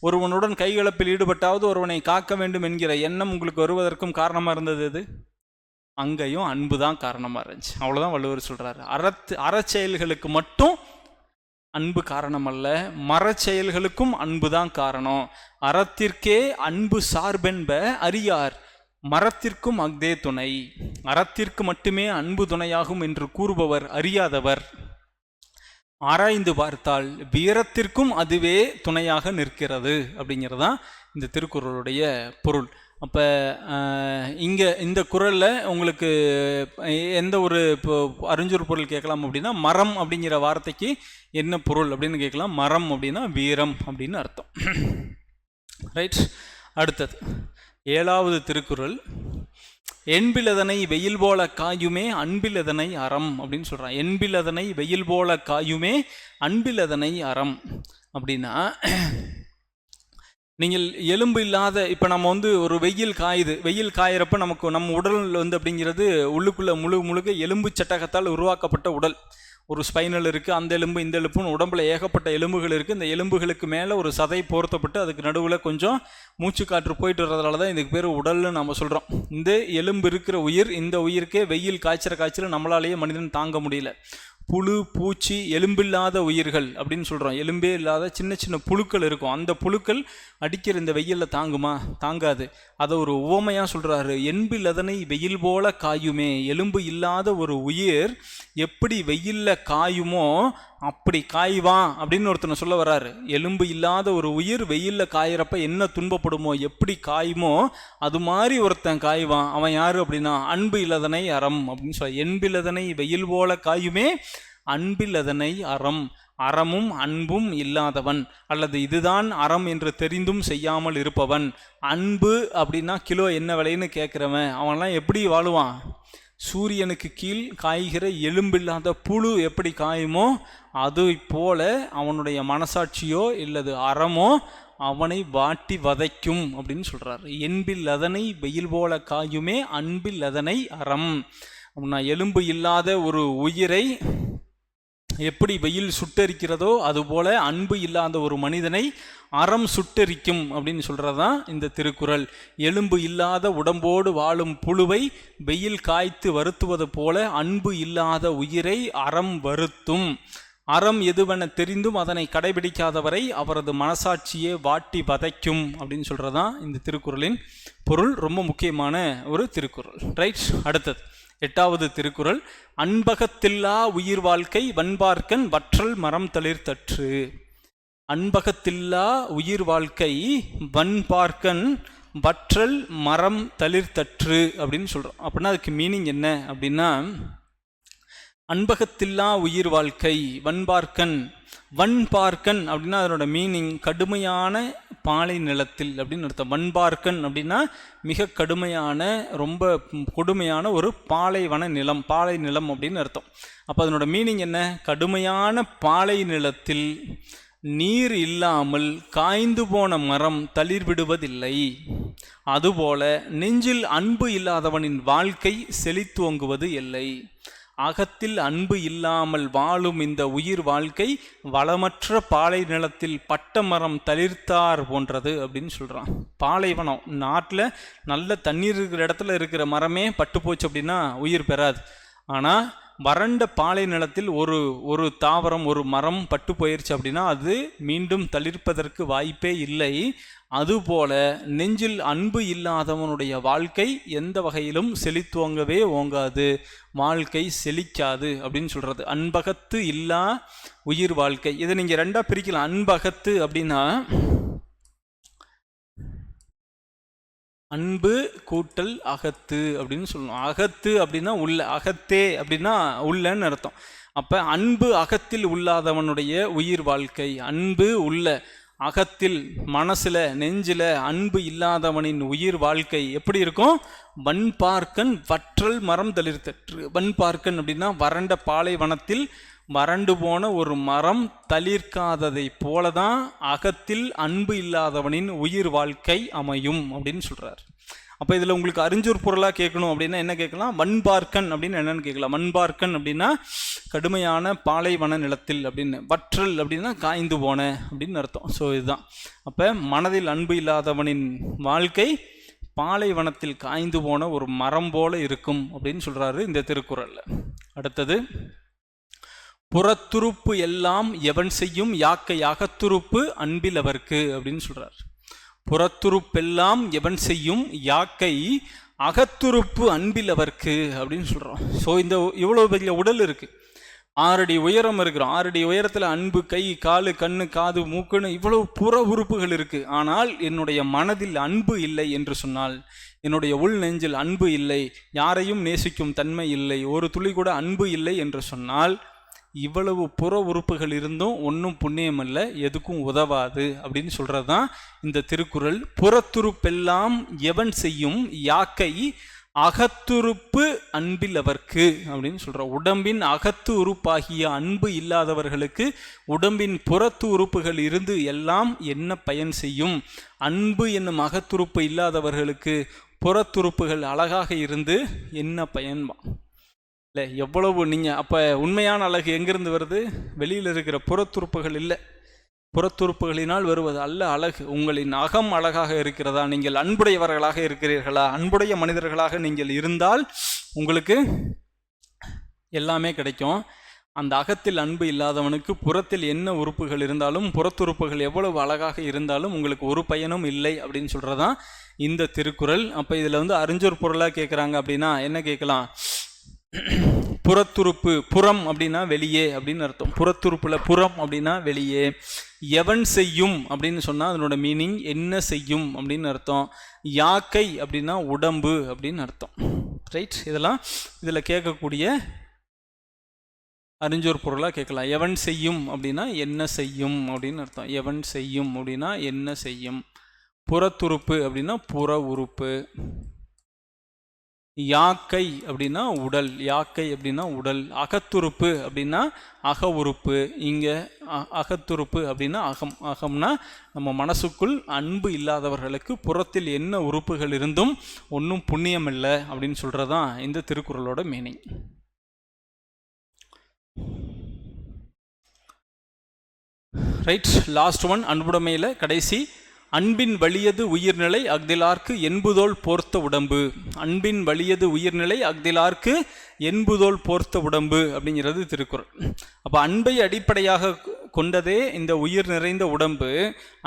S1: ஒருவனுடன் கைகலப்பில் ஈடுபட்டாவது ஒருவனை காக்க வேண்டும் என்கிற எண்ணம் உங்களுக்கு வருவதற்கும் காரணமாக இருந்தது எது? அங்கேயும் அன்பு தான் காரணமாக இருந்துச்சு. அவ்வளோதான் வள்ளுவர் சொல்கிறாரு. அறச்செயல்களுக்கு மட்டும் அன்பு காரணம் அல்ல, மரச்செயல்களுக்கும் அன்பு தான் காரணம். அறத்திற்கே அன்பு சார்பென்ப அரியார், மரத்திற்கும் அஃதே துணை. அறத்திற்கு மட்டுமே அன்பு துணையாகும் என்று கூறுபவர் அறியாதவர். ஆராய்ந்து பார்த்தால் வீரத்திற்கும் அதுவே துணையாக நிற்கிறது அப்படிங்கிறதான் இந்த திருக்குறளுடைய பொருள். அப்போ இங்கே இந்த குறளில் உங்களுக்கு எந்த ஒரு இப்போ அறிஞர் பொருள் கேட்கலாம் அப்படின்னா, மரம் அப்படிங்கிற வார்த்தைக்கு என்ன பொருள் அப்படின்னு கேட்கலாம். மரம் அப்படின்னா வீரம் அப்படின்னு அர்த்தம். ரைட். அடுத்தது 7வது திருக்குறள். என்பிலதனை வெயில் போல காயுமே அன்பிலதனை அறம் அப்படின்னு சொல்கிறான். என்பிலதனை வெயில் போல காயுமே அன்பிலதனை அறம் அப்படின்னா, நீங்கள் எலும்பு இல்லாத, இப்போ நம்ம ஒரு வெயில் காயுது, வெயில் காயிறப்ப நமக்கு நம்ம உடல் அப்படிங்கிறது உள்ளுக்குள்ளே முழுக்க எலும்பு சட்டகத்தால் உருவாக்கப்பட்ட உடல். ஒரு ஸ்பைனல் இருக்குது, அந்த எலும்பு இந்த எலும்புன்னு உடம்புல ஏகப்பட்ட எலும்புகள் இருக்குது. இந்த எலும்புகளுக்கு மேலே ஒரு சதை போர்த்தப்பட்டு அதுக்கு நடுவில் கொஞ்சம் மூச்சு காற்று போயிட்டு வர்றதுனால தான் இதுக்கு பேர் உடல்னு நம்ம சொல்கிறோம். இந்த எலும்பு இருக்கிற உயிர், இந்த உயிருக்கே வெயில் காய்ச்சல் நம்மளாலேயே மனிதன் தாங்க முடியல. புழு, பூச்சி, எலும்பில்லாத உயிர்கள் அப்படின்னு சொல்கிறோம். எலும்பே இல்லாத சின்ன சின்ன புழுக்கள் இருக்கும். அந்த புழுக்கள் அடிக்கிற இந்த வெயிலில் தாங்குமா? தாங்காது. அதை ஒரு உவமையாக சொல்கிறாரு. என்பிலதனை வெயில் போல காயுமே. எலும்பு இல்லாத ஒரு உயிர் எப்படி வெயிலில் காயுமோ அப்படி காய்வான் அப்படின்னு ஒருத்தனை சொல்ல வர்றாரு. எலும்பு இல்லாத ஒரு உயிர் வெயிலில் காயிறப்ப என்ன துன்பப்படுமோ, எப்படி காயுமோ அது மாதிரி ஒருத்தன் காய்வான். அவன் யாரு அப்படின்னா அன்பு இலதனை அறம் அப்படின்னு சொல்ல. என்பிலதனை வெயில் போல காயுமே அன்பிலதனை அறம். அறமும் அன்பும் இல்லாதவன், அல்லது இதுதான் அறம் என்று தெரிந்தும் செய்யாமல் இருப்பவன். அன்பு அப்படின்னா கிலோ என்ன விலைன்னு கேட்குறவன், அவன்லாம் எப்படி வாழுவான்? சூரியனுக்கு கீழ் காய்கிற எலும்பில்லாத புழு எப்படி காயுமோ அது போல அவனுடைய மனசாட்சியோ இல்லது அறமோ அவனை வாட்டி வதைக்கும் அப்படின்னு சொல்றாரு. என்பில் அதனை வெயில் போல காயுமே அன்பில் அதனை அறம். எலும்பு இல்லாத ஒரு உயிரை எப்படி வெயில் சுட்டரிக்கிறதோ அதுபோல அன்பு இல்லாத ஒரு மனிதனை அறம் சுட்டரிக்கும் அப்படின்னு சொல்றதான் இந்த திருக்குறள். எலும்பு இல்லாத உடம்போடு வாழும் புழுவை வெயில் காய்த்து வருத்துவது போல அன்பு இல்லாத உயிரை அறம் வருத்தும். அறம் எதுவென தெரிந்தும் அதனை கடைபிடிக்காதவரை அவரது மனசாட்சியே வாட்டி வதைக்கும் அப்படின்னு சொல்றதான் இந்த திருக்குறளின் பொருள். ரொம்ப முக்கியமான ஒரு திருக்குறள். ரைட். அடுத்தது 8வது திருக்குறள். அன்பகத்தில்லா உயிர் வாழ்க்கை வன்பார்க்கன் வற்றல் மரம் தளிர்த்தற்று. அன்பகத்தில்லா உயிர் வாழ்க்கை வன்பார்க்கன் வற்றல் மரம் தளிர்த்தற்று அப்படின்னு சொல்றோம். அப்படின்னா அதுக்கு மீனிங் என்ன அப்படின்னா, அன்பகத்தில்லா உயிர் வாழ்க்கை வன்பார்க்கன். வன்பார்க்கன் அப்படின்னா அதனோட மீனிங் கடுமையான பாலை நிலத்தில் அப்படின்னு அர்த்தம். வன்பார்க்கன் அப்படின்னா மிக கடுமையான ரொம்ப கொடுமையான ஒரு பாலைவன நிலம், பாலை நிலம் அப்படின்னு அர்த்தம். அப்போ அதனோட மீனிங் என்ன? கடுமையான பாலை நிலத்தில் நீர் இல்லாமல் காய்ந்து போன மரம் தளிர்விடுவதில்லை. அதுபோல நெஞ்சில் அன்பு இல்லாதவனின் வாழ்க்கை செழித்துவங்குவது இல்லை. அகத்தில் அன்பு இல்லாமல் வாழும் இந்த உயிர் வாழ்க்கை வளமற்ற பாலை நிலத்தில் பட்ட மரம் தளிர்த்தார் போன்றது அப்படின்னு சொல்கிறான். பாலைவனம் நாட்டில் நல்ல தண்ணீர் இருக்கிற இடத்துல இருக்கிற மரமே பட்டு போச்சு அப்படின்னா உயிர் பெறாது. ஆனால் வறண்ட பாலை நிலத்தில் ஒரு தாவரம் ஒரு மரம் பட்டு போயிடுச்சு அப்படின்னா அது மீண்டும் தளிர்ப்பதற்கு வாய்ப்பே இல்லை. அதுபோல நெஞ்சில் அன்பு இல்லாதவனுடைய வாழ்க்கை எந்த வகையிலும் செழித்துவங்கவே ஓங்காது, வாழ்க்கை செழிக்காது அப்படின்னு சொல்றது. அன்பகத்து இல்லா உயிர் வாழ்க்கை. இதை நீங்க ரெண்டா பிரிக்கலாம். அன்பகத்து அப்படின்னா அன்பு கூட்டல் அகத்து அப்படின்னு சொல்லணும். அகத்து அப்படின்னா உள்ள, அகத்தே அப்படின்னா உள்ளன்னு அர்த்தம். அப்ப அன்பு அகத்தில் உள்ளாதவனுடைய உயிர் வாழ்க்கை, அன்பு உள்ள அகத்தில் மனசுல நெஞ்சில அன்பு இல்லாதவனின் உயிர் வாழ்க்கை எப்படி இருக்கும்? வன்பார்க்கன் வற்றல் மரம் தளிர்த்தற்று. வன்பார்க்கன் அப்படின்னா வறண்ட பாலைவனத்தில் வறண்டு போன ஒரு மரம் தளிர்க்காததை போலதான் அகத்தில் அன்பு இல்லாதவனின் உயிர் வாழ்க்கை அமையும் அப்படின்னு சொல்றார். அப்போ இதில் உங்களுக்கு அறிஞ்சூர் பொருளாக கேட்கணும் அப்படின்னா என்ன கேட்கலாம்? வன்பார்க்கன் அப்படின்னு என்னன்னு கேட்கலாம். வன்பார்க்கன் அப்படின்னா கடுமையான பாலைவன நிலத்தில் அப்படின்னு, வற்றல் அப்படின்னா காய்ந்து போன அப்படின்னு அர்த்தம். ஸோ இதுதான். அப்போ மனதில் அன்பு இல்லாதவனின் வாழ்க்கை பாலைவனத்தில் காய்ந்து போன ஒரு மரம் போல இருக்கும் அப்படின்னு சொல்றாரு இந்த திருக்குறள்ல. அடுத்தது, புறத்துறுப்பு எல்லாம் எவன் செய்யும் யாக்கை அகத்துறுப்பு அன்பில் அவர்க்கு அப்படின்னு சொல்றார். புறத்துறுப்பெல்லாம் எவன் செய்யும் யாக்கை அகத்துறுப்பு அன்பில் அவர்க்கு அப்படின்னு சொல்றோம். ஸோ இந்த இவ்வளவு பெரிய உடல் இருக்கு, 6 அடி உயரம் இருக்கிறோம். 6 அடி உயரத்தில் அன்பு, கை, காலு, கண்ணு, காது, மூக்குன்னு இவ்வளவு புற உறுப்புகள் இருக்கு. ஆனால் என்னுடைய மனதில் அன்பு இல்லை என்று சொன்னால், என்னுடைய உள் நெஞ்சில் அன்பு இல்லை, யாரையும் நேசிக்கும் தன்மை இல்லை, ஒரு துளி கூட அன்பு இல்லை என்று சொன்னால் இவ்வளவு புற உறுப்புகள் இருந்தும் ஒன்றும் புண்ணியம் அல்ல, எதுக்கும் உதவாது அப்படின்னு சொல்றதுதான் இந்த திருக்குறள். புறத்துறுப்பெல்லாம் எவன் செய்யும் யாக்கை அகத்துறுப்பு அன்பில் அவர்க்கு அப்படின்னு சொல்ற. உடம்பின் அகத்து உறுப்பாகிய அன்பு இல்லாதவர்களுக்கு உடம்பின் புறத்து உறுப்புகள் இருந்து எல்லாம் என்ன பயன் செய்யும்? அன்பு என்னும் அகத்துறுப்பு இல்லாதவர்களுக்கு புறத்துறுப்புகள் அழகாக இருந்து என்ன பயன்பா? இல்லை எவ்வளவு நீங்கள் அப்போ உண்மையான அழகு எங்கிருந்து வருது? வெளியில் இருக்கிற புறத்துறுப்புகள் இல்லை, புறத்துறுப்புகளினால் வருவது அல்ல அழகு. உங்களின் அகம் அழகாக இருக்கிறதா? நீங்கள் அன்புடையவர்களாக இருக்கிறீர்களா? அன்புடைய மனிதர்களாக நீங்கள் இருந்தால் உங்களுக்கு எல்லாமே கிடைக்கும். அந்த அகத்தில் அன்பு இல்லாதவனுக்கு புறத்தில் என்ன உறுப்புகள் இருந்தாலும், புறத்துறுப்புகள் எவ்வளவு அழகாக இருந்தாலும் உங்களுக்கு ஒரு பயனும் இல்லை அப்படின்னு சொல்றதான் இந்த திருக்குறள். அப்போ இதில் அறிஞர் பொருளாக கேட்குறாங்க அப்படின்னா என்ன கேட்கலாம்? புறத்துறுப்பு, புறம் அப்படின்னா வெளியே அப்படின்னு அர்த்தம். புறத்துறுப்புல புறம் அப்படின்னா வெளியே. எவன் செய்யும் அப்படின்னு சொன்னா அதனோட மீனிங் என்ன செய்யும் அப்படின்னு அர்த்தம். யாக்கை அப்படின்னா உடம்பு அப்படின்னு அர்த்தம். ரைட். இதெல்லாம் இதுல கேட்கக்கூடிய அறிஞ்சோர் பொருளாக கேட்கலாம். எவன் செய்யும் அப்படின்னா என்ன செய்யும் அப்படின்னு அர்த்தம். எவன் செய்யும் அப்படின்னா என்ன செய்யும். புறத்துறுப்பு அப்படின்னா புற உறுப்பு. யாக்கை அப்படின்னா உடல், யாக்கை அப்படின்னா உடல். அகத்துறுப்பு அப்படின்னா அக உறுப்பு. இங்கே அகத்துறுப்பு அப்படின்னா அகம். அகம்னா நம்ம மனசுக்குள் அன்பு இல்லாதவர்களுக்கு புறத்தில் என்ன உறுப்புகள் இருந்தும் ஒன்றும் புண்ணியம் இல்லை அப்படின்னு சொல்றதான் இந்த திருக்குறளோட மீனிங். ரைட், லாஸ்ட் ஒன் அன்புடைமையில் கடைசி. அன்பின் வலியது உயிர்நிலை அஃதிலார்க்கு என்புதோல் போர்த்த உடம்பு. அன்பின் வலியது உயிர்நிலை அஃதிலார்க்கு என்புதோல் போர்த்த உடம்பு அப்படிங்கிறது திருக்குறள். அப்போ அன்பை அடிப்படையாக கொண்டதே இந்த உயிர் நிறைந்த உடம்பு.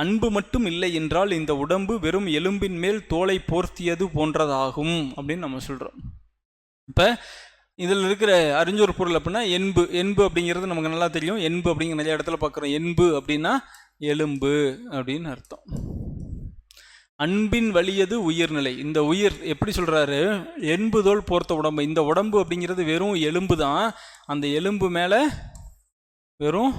S1: அன்பு மட்டும் இல்லை என்றால் இந்த உடம்பு வெறும் எலும்பின் மேல் தோலை போர்த்தியது போன்றதாகும் அப்படின்னு நம்ம சொல்கிறோம். இப்போ இதில் இருக்கிற அறிஞ்சொரு பொருள் அப்படின்னா என்பு. என்பு அப்படிங்கிறது நமக்கு நல்லா தெரியும். என்பு அப்படிங்கிற நிறைய இடத்துல பார்க்குறோம். என்பு அப்படின்னா எலும்பு அப்படின்னு அர்த்தம். அன்பின் வலியது உயிர்நிலை. இந்த உயிர் எப்படி சொல்கிறாரு? என்புதோல் போர்த்த உடம்பு. இந்த உடம்பு அப்படிங்கிறது வெறும் எலும்பு தான். அந்த எலும்பு மேலே வெறும்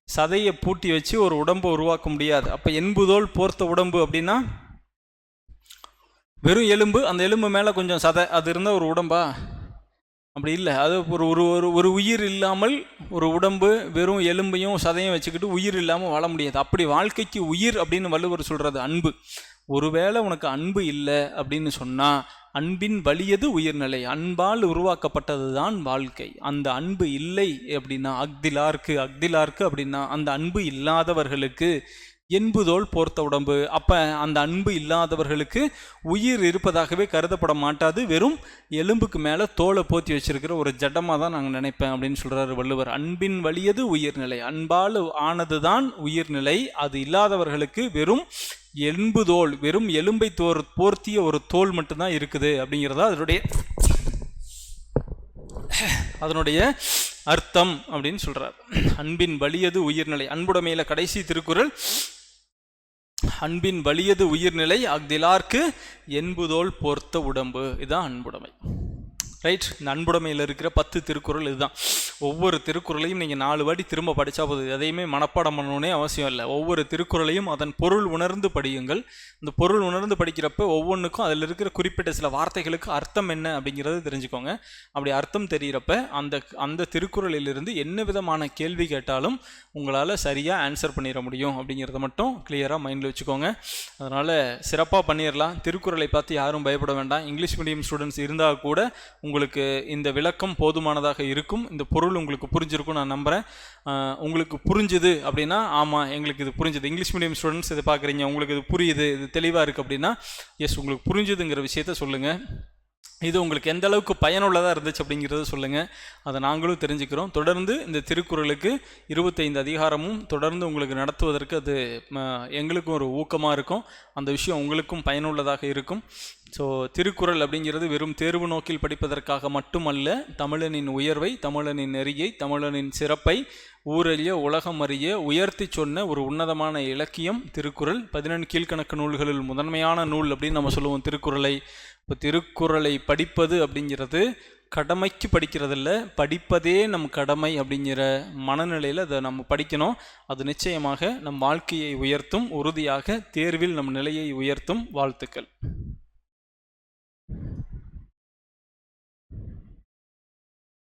S1: சதையை பூட்டி வச்சு ஒரு உடம்பை உருவாக்க முடியாது. அப்போ என்புதோல் போர்த்த உடம்பு அப்படின்னா வெறும் எலும்பு, அந்த எலும்பு மேலே கொஞ்சம் சதை, அது இருந்தால் ஒரு உடம்பா? அப்படி இல்லை. அது ஒரு ஒரு ஒரு உயிர் இல்லாமல் ஒரு உடம்பு வெறும் எலும்பையும் சதையும் வச்சுக்கிட்டு உயிர் இல்லாமல் வாழ முடியாது. அப்படி வாழ்க்கைக்கு உயிர் அப்படின்னு வள்ளுவர் சொல்கிறது அன்பு. ஒருவேளை உனக்கு அன்பு இல்லை அப்படின்னு சொன்னால் அன்பின் வலியது உயிர்நிலை. அன்பால் உருவாக்கப்பட்டது தான் வாழ்க்கை. அந்த அன்பு இல்லை அப்படின்னா அஃதிலார்க்கு அப்படின்னா அந்த அன்பு இல்லாதவர்களுக்கு என்புதோல் போர்த்த உடம்பு. அப்போ அந்த அன்பு இல்லாதவர்களுக்கு உயிர் இருப்பதாகவே கருதப்பட மாட்டாது. வெறும் எலும்புக்கு மேலே தோலை போற்றி வச்சிருக்கிற ஒரு ஜடமாக தான் நாங்கள் நினைப்பேன் அப்படின்னு சொல்கிறாரு வள்ளுவர். அன்பின் வலியது உயிர்நிலை. அன்பால் ஆனது தான் உயிர்நிலை. அது இல்லாதவர்களுக்கு வெறும் என்புதோல், வெறும் எலும்பை போர்த்திய ஒரு தோல் மட்டும்தான் இருக்குது அப்படிங்கிறதா அதனுடைய அர்த்தம் அப்படின்னு சொல்றார். அன்பின் வலியது உயிர்நிலை. அன்புடைமையில கடைசி திருக்குறள் அன்பின் வலியது உயிர்நிலை அஃதிலார்க்கு என்புதோல் போர்த்த உடம்பு. இதுதான் அன்புடைமை. ரைட். இந்த அன்புடைமையில் இருக்கிற 10 திருக்குறள் இதுதான். ஒவ்வொரு திருக்குறளையும் நீங்கள் 4 வாட்டி திரும்ப படித்தா போதும். எதையுமே மனப்பாடம் பண்ணணுன்னே அவசியம் இல்லை. ஒவ்வொரு திருக்குறளையும் அதன் பொருள் உணர்ந்து படியுங்கள். இந்த பொருள் உணர்ந்து படிக்கிறப்ப ஒவ்வொன்றுக்கும் அதில் இருக்கிற குறிப்பிட்ட சில வார்த்தைகளுக்கு அர்த்தம் என்ன அப்படிங்கிறது தெரிஞ்சுக்கோங்க. அப்படி அர்த்தம் தெரிகிறப்ப அந்த திருக்குறளிலிருந்து என்ன விதமான கேள்வி கேட்டாலும் உங்களால் சரியாக ஆன்சர் பண்ணிட முடியும் அப்படிங்கிறத மட்டும் கிளியராக மைண்டில் வச்சுக்கோங்க. அதனால் சிறப்பாக பண்ணிடலாம். திருக்குறளை பார்த்து யாரும் பயப்பட வேண்டாம். இங்கிலீஷ் மீடியம் ஸ்டூடெண்ட்ஸ் இருந்தால் கூட உங்களுக்கு இந்த விளக்கம் போதுமானதாக இருக்கும். இந்த பொருள் உங்களுக்கு புரிஞ்சிருக்கும் நான் நம்புகிறேன். உங்களுக்கு புரிஞ்சுது அப்படின்னா ஆமாம் எங்களுக்கு இது புரிஞ்சுது. இங்கிலீஷ் மீடியம் ஸ்டூடெண்ட்ஸ் இதை பார்க்குறீங்க, உங்களுக்கு இது புரியுது, இது தெளிவாக இருக்குது அப்படின்னா எஸ் உங்களுக்கு புரிஞ்சுதுங்கிற விஷயத்த சொல்லுங்கள். இது உங்களுக்கு எந்த அளவுக்கு பயனுள்ளதாக இருந்துச்சு அப்படிங்கிறத சொல்லுங்கள். அதை நாங்களும் தெரிஞ்சுக்கிறோம். தொடர்ந்து இந்த திருக்குறளுக்கு 25 அதிகாரமும் தொடர்ந்து உங்களுக்கு நடத்துவதற்கு அது எங்களுக்கும் ஒரு ஊக்கமாக இருக்கும். அந்த விஷயம் உங்களுக்கும் பயனுள்ளதாக இருக்கும். ஸோ திருக்குறள் அப்படிங்கிறது வெறும் தேர்வு நோக்கில் படிப்பதற்காக மட்டுமல்ல. தமிழனின் உயர்வை, தமிழனின் நெறியை, தமிழனின் சிறப்பை ஊரறிய உலகம் அறிய உயர்த்தி சொன்ன ஒரு உன்னதமான இலக்கியம் திருக்குறள். 14 கீழ்கணக்கு நூல்களில் முதன்மையான நூல் அப்படின்னு நம்ம சொல்லுவோம் திருக்குறளை. இப்போ திருக்குறளை படிப்பது அப்படிங்கிறது கடமைக்கு படிக்கிறதில்ல, படிப்பதே நம் கடமை அப்படிங்கிற மனநிலையில் அதை நம்ம படிக்கணும். அது நிச்சயமாக நம் வாழ்க்கையை உயர்த்தும். உறுதியாக தேர்வில் நம் நிலையை உயர்த்தும். வாழ்த்துக்கள்.